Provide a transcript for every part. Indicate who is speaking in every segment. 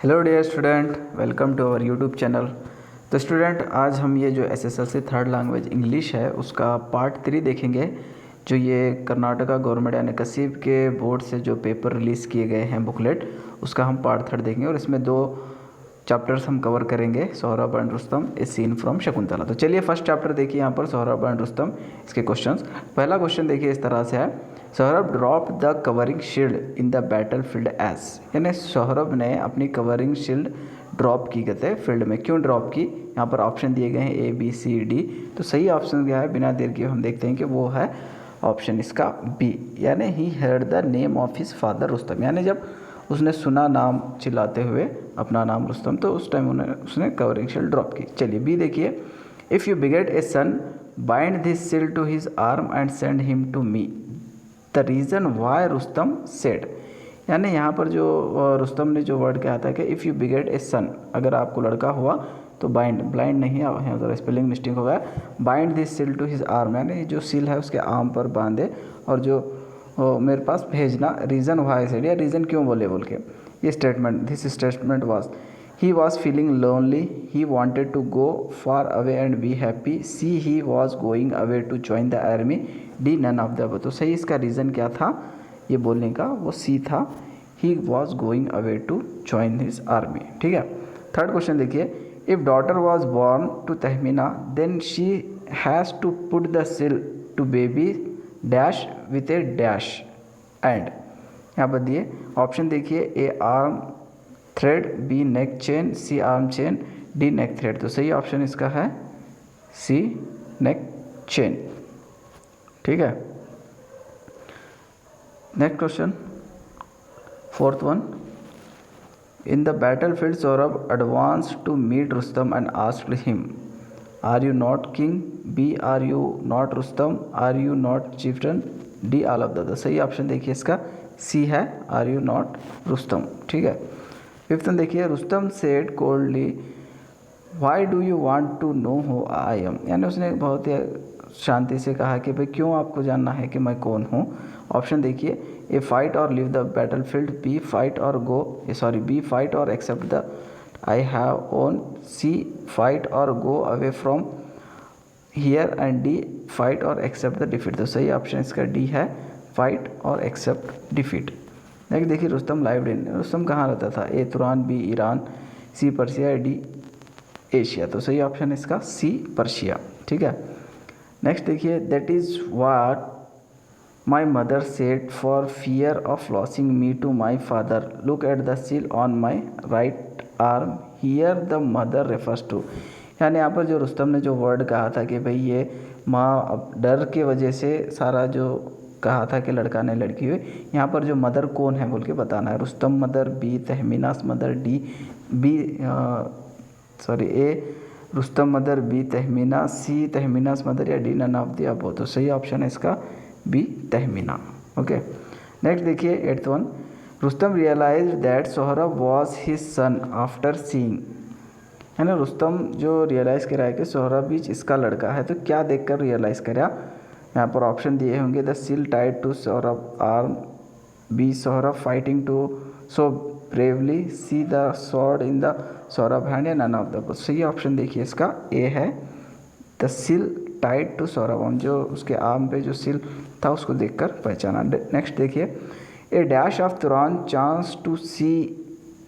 Speaker 1: Hello dear student, welcome to our YouTube channel. तो student, आज हम ये जो एसएसएलसी थर्ड लैंग्वेज इंग्लिश है उसका पार्ट 3 देखेंगे। जो ये कर्नाटका गवर्नमेंट यानी कसीब के बोर्ड से जो पेपर रिलीज़ किए गए हैं बुकलेट, उसका हम पार्ट 3 देखेंगे और इसमें 2 चैप्टर्स हम कवर करेंगे, Sohrab and Rustam a scene from Shakuntala. तो चलिए फर्स्ट चैप्टर देखिए यहाँ पर सोहराब एंड रुस्तम, इसके क्वेश्चंस। पहला क्वेश्चन देखिए इस तरह से है, Sohrab drop the covering shield in the battle field as, यानी सोहराब ने अपनी कवरिंग शील्ड ड्रॉप की कहते फील्ड में, क्यों ड्रॉप की। यहाँ पर ऑप्शन दिए गए हैं ए बी सी डी। तो सही ऑप्शन क्या है, बिना देर किए हम देखते हैं कि वो है ऑप्शन इसका बी, यानी he heard the name of his father Rustam, यानी जब उसने सुना नाम चिल्लाते हुए अपना नाम रुस्तम, तो उस टाइम उसने कवरिंग शील्ड ड्रॉप की। चलिए बी देखिए, if you beget a son bind this shield to his arm and send him to me the reason why Rustam said, यानी यहाँ पर जो रुस्तम ने जो वर्ड कहा था कि इफ़ यू बिगेट ए सन, अगर आपको लड़का हुआ तो बाइंड, ब्लाइंड नहीं है उधर स्पेलिंग मिस्टेक हो गया, bind this seal to his arm, यानी जो सील है उसके आर्म पर बांधे और जो मेरे पास भेजना, रीज़न वाई सेड, या रीज़न क्यों बोले बोल के ये statement, this statement was he was feeling lonely, he wanted to go far away and be happy, C he was going away to join the army, D none of the above. तो सही इसका reason क्या था ये बोलने का, वो C था, he was going away to join his army. ठीक है। थर्ड क्वेश्चन देखिए, if daughter was born to Tahmina then she has to put the seal to baby dash with a dash and, यहाँ पर दिए option देखिए, A arm thread, B neck chain, C arm chain, D neck thread. तो सही option इसका है सी नेक chain. ठीक है। Next question, fourth one, in the battle field Sohrab advance to meet Rustam and asked him, are you not king, B are you not Rustam, are you not chieftain, D all of the. सही option देखिए इसका सी है, are you not Rustam. ठीक है। Fifth one देखिए, Rustam said coldly, why do you want to know who I am, यानी उसने बहुत ही शांति से कहा कि भाई क्यों आपको जानना है कि मैं कौन हूँ। ऑप्शन देखिए, A fight or leave the battle field, B fight or go, B fight or accept the I have own, C fight or go away from here and D fight or accept the defeat. तो सही option इसका D है, fight or accept defeat. Next देखिए, Rustam lived इन, रुस्तम कहाँ रहता था, ए तुरान, B Iran, सी Persia, D Asia. तो सही ऑप्शन इसका सी पर्शिया। ठीक है। नेक्स्ट देखिए, that is what my mother said for fear of losing me to my father, look at the seal on my right arm, here the mother refers to, यानी यहाँ पर जो रुस्तम ने जो वर्ड कहा था कि भाई ये माँ अब डर के वजह से सारा जो कहा था कि लड़का ने लड़की हुई, यहाँ पर जो मदर कौन है बोल के बताना है, Rustam mother, B Tahmina's mother, D B A Rustam mother, B Tahmina, C Tahmina's mother, या D none of the above. तो सही ऑप्शन है इसका बी तहमीना। ओके। नेक्स्ट देखिए, eighth one, Rustam realise that Sohrab was his son after seeing, है ना, रुस्तम जो realise करा है कि सोहराब भी इसका लड़का है, तो क्या देखकर रियलाइज़ करा। यहाँ पर ऑप्शन दिए होंगे, the seal tied to Sohrab arm, B Sohrab fighting to so bravely, C the sword in the Sohrab hand, या नन ऑफ द। सही ऑप्शन देखिए इसका ए है, the seal tied to Sohrab, जो उसके आर्म पे जो सील था उसको देखकर पहचाना। नेक्स्ट देखिए, A dash of Turan chance to see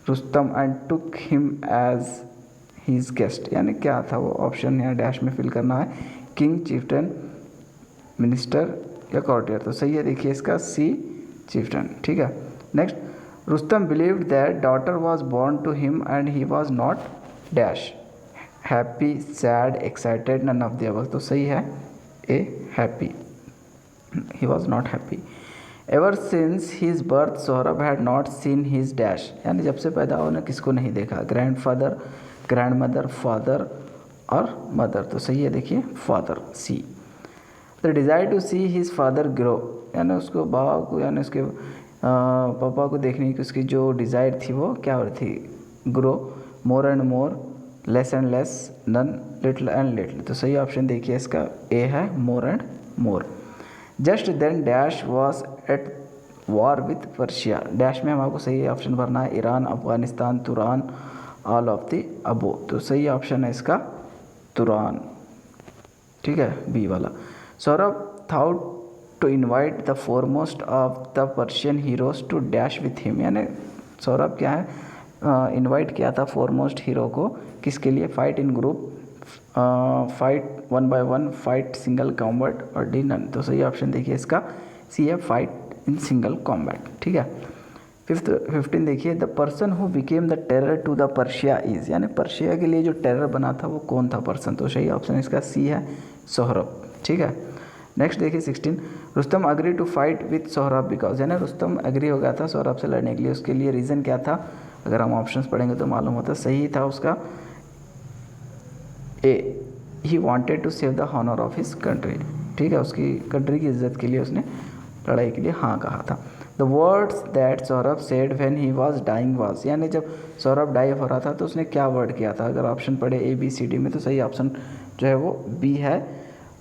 Speaker 1: Rustam and took him as his guest, यानी क्या था वो, ऑप्शन यहाँ डैश में फिल करना है, किंग, चीफ्टन, मिनिस्टर या कॉर्टियर। तो सही है देखिए इसका सी चीफ्टन। ठीक है। Next, Rustam believed that daughter was born to him and he was not dash, happy, sad, excited, none of the above. तो सही है A happy, he was not happy. Ever since his birth Sohrab had not seen his dash, यानी जब से पैदा हुआ ने किसको नहीं देखा, grand father, grand mother, father और मदर। तो सही है देखिए father, C. The desire to see his father grow, यानी उसको बाबा को, यानी उसके पापा को देखने की उसकी जो डिज़ायर थी वो क्या हो रही थी, grow, more and more, less and less, none, little and little. तो सही ऑप्शन देखिए इसका ए है, more and more. Just then dash was at war with Persia. Dash में हम आपको सही ऑप्शन भरना है, Iran, Afghanistan, Turan, all of the above. तो सही ऑप्शन है इसका तुरान, ठीक है, बी वाला। Sohrab thought to invite the foremost of the Persian heroes to dash with him, यानी सौरभ क्या है, इनवाइट किया था फोरमोस्ट हीरो को, किसके लिए, fight in group, fight 1 by 1, fight single combat और डी नन। तो सही ऑप्शन देखिए इसका सी है, फाइट इन सिंगल कॉम्बैट, ठीक है। 15 देखिए, the person who became the terror to the Persia is, यानी पर्शिया के लिए जो टेरर बना था वो कौन था पर्सन। तो सही ऑप्शन इसका सी है, सोहरब, ठीक है। नेक्स्ट देखिए 16, Rustam agree to fight with Sohrab because, यानी रुस्तम एग्री हो गया था सोहरब से लड़ने के लिए, उसके लिए रीज़न क्या था, अगर हम ऑप्शंस पढ़ेंगे तो मालूम होता। सही था उसका A, he wanted to save the honour of his country, ठीक है, उसकी कंट्री की इज्जत के लिए उसने लड़ाई के लिए हाँ कहा था। The words that Sohrab said when he was dying was, यानी जब सौरभ डाई हो रहा था तो उसने क्या वर्ड किया था, अगर ऑप्शन पढ़े ए बी सी डी में तो सही ऑप्शन जो है वो बी है,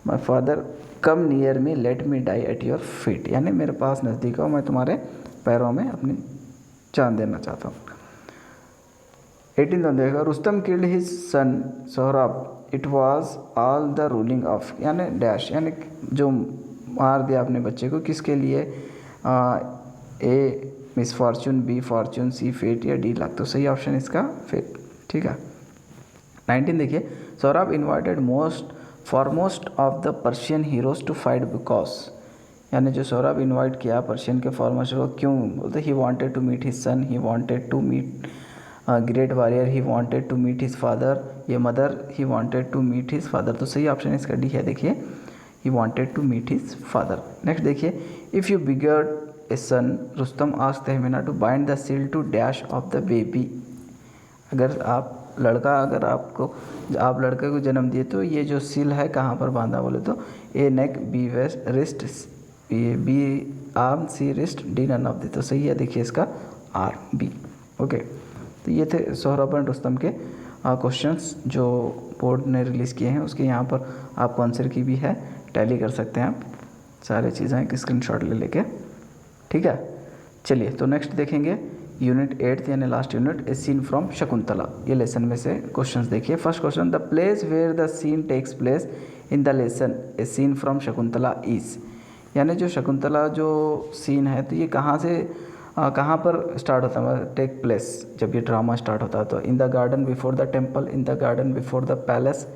Speaker 1: my father come near me let me die at your feet, यानी मेरे पास नज़दीक हो, मैं तुम्हारे पैरों में अपनी जान देना चाहता हूँ। 18 देखा, Rustam killed his son Sohrab, it was all the ruling of, यानी डैश, यानी जो मार दिया अपने बच्चे को किसके लिए, A misfortune, B fortune, C fate या डी लक। तो सही ऑप्शन इसका फेट, ठीक है। 19 देखिए, Sohrab invited foremost of the Persian heroes to fight because, यानी जो सोहराब इन्वाइट किया पर्शियन के फॉरमोस्ट हीरो, क्यों बोलते, he wanted to meet his son, he wanted to meet great warrior, he wanted to meet his father, ये mother, he wanted to meet his father. तो सही option इसका डी है, देखिए he wanted to meet his father. Next देखिए, if you beget a son, Rustam asked Tahmina to bind the seal to dash of the baby, अगर आप लड़के को जन्म दिए तो ये जो सील है कहाँ पर बांधा, बोले तो A neck, B waist wrist, ये B arm, C wrist, D none of the. तो सही है, देखिए इसका आर, बी, ओके। तो ये थे सोहराब एंड रुस्तम के क्वेश्चंस जो बोर्ड ने रिलीज़ किए हैं, उसके यहाँ पर आपको आंसर की भी है, टैली कर सकते हैं आप, सारी चीज़ें एक स्क्रीनशॉट ले लेके, ठीक है। चलिए तो नेक्स्ट देखेंगे यूनिट 8 यानी last unit, A scene from Shakuntala. ये लेसन में से क्वेश्चंस देखिए। First question, the place where the scene takes place in the lesson A scene from Shakuntala is, यानी जो शकुंतला जो सीन है तो ये कहाँ पर स्टार्ट होता है, टेक प्लेस, जब ये ड्रामा स्टार्ट होता है तो in the garden before the temple, in the garden before the palace,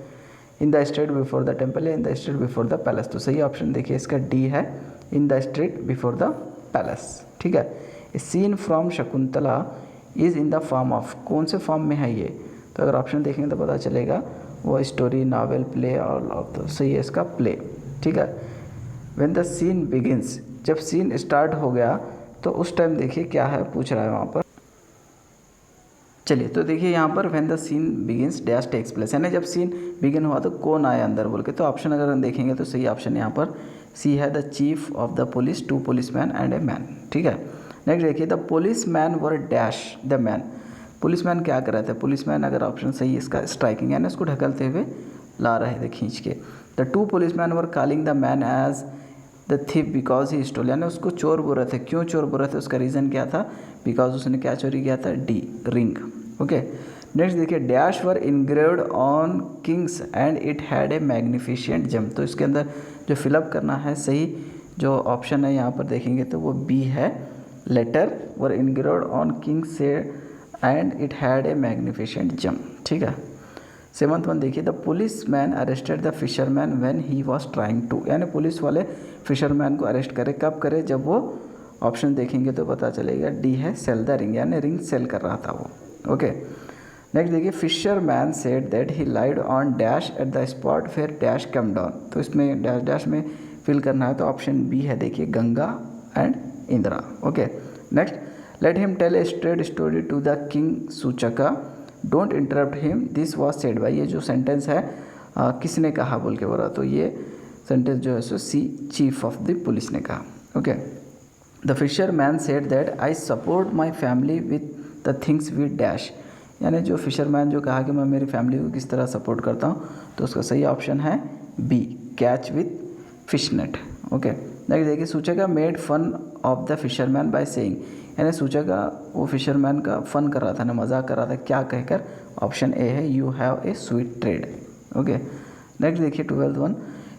Speaker 1: in the street before the temple या in the street before the palace. तो सही ऑप्शन देखिए इसका डी है, in the street before the palace, ठीक है। Scene from Shakuntala is in the form of, कौन से फॉर्म में है ये, तो अगर ऑप्शन देखेंगे तो पता चलेगा वो स्टोरी, नावल, प्ले और तो सही है इसका प्ले, ठीक है। व्हेन द सीन बिगिंस, जब सीन स्टार्ट हो गया तो उस टाइम देखिए क्या है पूछ रहा है वहाँ पर। चलिए तो देखिए यहाँ पर when the scene begins dash takes place, यानी जब सीन बिगिन हुआ तो कौन आया अंदर बोल के, तो ऑप्शन अगर हम देखेंगे तो सही ऑप्शन यहाँ पर सी है, the chief of the police, 2 policeman and a man, ठीक है। नेक्स्ट देखिए, the police man were dash the man, policeman क्या कर रहे थे, पुलिसमैन अगर ऑप्शन सही इसका स्ट्राइकिंग, यानी उसको ढकलते हुए ला रहे थे खींच के। The 2 policeman were calling the man as the thief because he stole, यानी उसको चोर बोल रहे थे, क्यों चोर बोल रहे थे, उसका रीज़न क्या था, बिकॉज उसने क्या चोरी किया था, डी रिंग, ओके। नेक्स्ट देखिए, dash were engraved on king's and it had a magnificent gem, तो इसके अंदर जो फिलअप करना है सही जो ऑप्शन है यहाँ पर देखेंगे तो वो बी है, letter were engraved on king's and it had a magnificent gem, ठीक है। 7th वन देखिए, the policeman arrested the fisherman when he was trying to, यानी पुलिस वाले फिशरमैन को अरेस्ट करे, कब करे, जब वो ऑप्शन देखेंगे तो पता चलेगा डी है, सेल द रिंग, यानी रिंग सेल कर रहा था वो, ओके। नेक्स्ट देखिए, fisherman said that he lied on dash at the spot where dash come down, तो इसमें डैश डैश में फिल करना है तो ऑप्शन बी है, देखिए Ganga and Indira, okay. Next, let him tell a straight story to the king Suchaka, don't interrupt him, this was said by, ये जो सेंटेंस है किसने कहा बोल के बोला, तो ये सेंटेंस जो है सो C chief of the police ने कहा, okay. The fisherman said that I support my family with the things with dash, यानी जो फिशरमैन जो कहा कि मैं मेरी फैमिली को किस तरह सपोर्ट करता हूँ, तो उसका सही ऑप्शन है B, catch with fish net, okay. Next देखिए, Suchaka made fun of the fisherman by saying, यानी सूचका वो फिशरमैन का फन कर रहा था ना, मजाक कर रहा था, क्या कहकर? ऑप्शन ए है you have a sweet trade. Okay, next देखिए 12th one,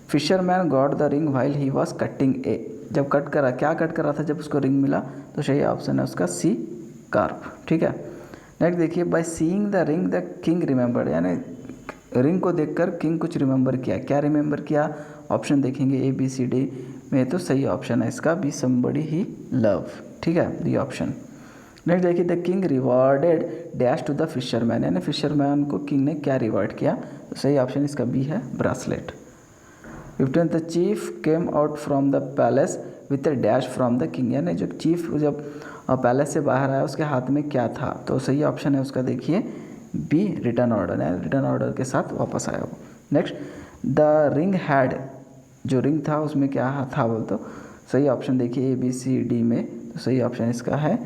Speaker 1: fisherman got the ring while he was cutting a, जब कट करा, क्या कट कर रहा था जब उसको रिंग मिला? तो सही ऑप्शन है उसका सी, कार्प। ठीक है, नेक्स्ट देखिए, by seeing the ring the king remembered, यानी रिंग को देखकर किंग कुछ रिमेंबर किया, क्या रिमेंबर किया? ऑप्शन देखेंगे ए बी सी डी में, तो सही ऑप्शन है इसका बी, समबडी ही लव। ठीक है, दी ऑप्शन। नेक्स्ट देखिए, the king rewarded dash to the fisherman, यानी फिशरमैन को किंग ने क्या रिवॉर्ड किया? तो सही ऑप्शन इसका बी है, bracelet. 15th, the chief came out from the palace with a dash from the king, यानी जो चीफ जब पैलेस से बाहर आया उसके हाथ में क्या था? तो सही ऑप्शन है उसका देखिए बी, रिटर्न ऑर्डर, यानी रिटर्न ऑर्डर के साथ वापस आया वो। नेक्स्ट, द रिंग हैड, जो रिंग था उसमें क्या था बोल? तो सही ऑप्शन देखिए ए बी सी डी में, तो सही ऑप्शन इसका है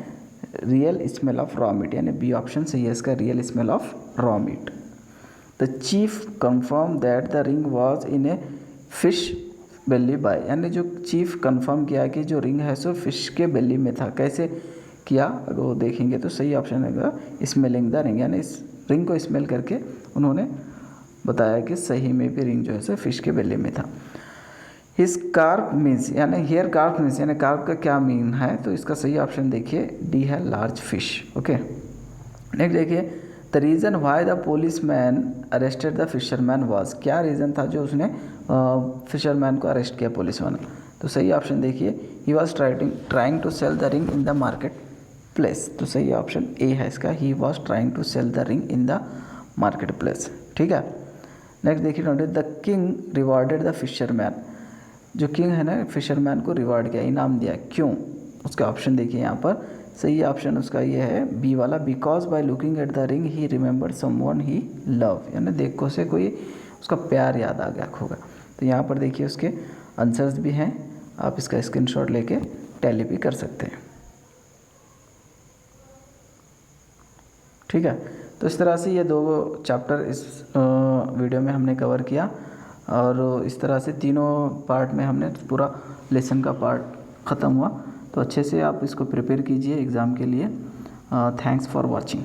Speaker 1: real smell of raw meat, यानी बी ऑप्शन सही है इसका, real smell of raw meat. The chief confirm that the ring was in a fish belly by, यानी जो चीफ कंफर्म किया कि जो रिंग है सो फिश के बेली में था, कैसे किया? अगर वो देखेंगे तो सही ऑप्शन है स्मेलिंग द रिंग, यानी इस रिंग को स्मेल करके उन्होंने बताया कि सही में भी रिंग जो है सो फिश के बेली में था। हिज कार्प मीन्स, यानी हेयर कार्प मीन्स, यानी कार्प का क्या मीन है? तो इसका सही ऑप्शन देखिए डी है, लार्ज फिश। ओके, नेक्स्ट देखिए, the reason why the policeman arrested the fisherman was, क्या रीज़न था जो उसने फिशरमैन को अरेस्ट किया पुलिस वाले? तो सही ऑप्शन देखिए he was trying to sell the ring in the market place, तो सही ऑप्शन ए है इसका, he was trying to sell the ring in the market place. ठीक है, नेक्स्ट देखिए 20, the king rewarded the fisherman, जो king है ना फिशरमैन को रिवार्ड किया, इनाम दिया, क्यों? उसका ऑप्शन देखिए यहाँ पर, सही ऑप्शन उसका ये है बी वाला, because by looking at the ring he remember someone he love, यानी देखो से कोई उसका प्यार याद आ गया होगा। तो यहाँ पर देखिए उसके आंसर्स भी हैं, आप इसका स्क्रीनशॉट लेके टैली भी कर सकते हैं। ठीक है, तो इस तरह से ये दो चैप्टर इस वीडियो में हमने कवर किया, और इस तरह से तीनों पार्ट में हमने पूरा लेसन का पार्ट ख़त्म हुआ। तो अच्छे से आप इसको प्रिपेयर कीजिए एग्ज़ाम के लिए। Thanks for watching.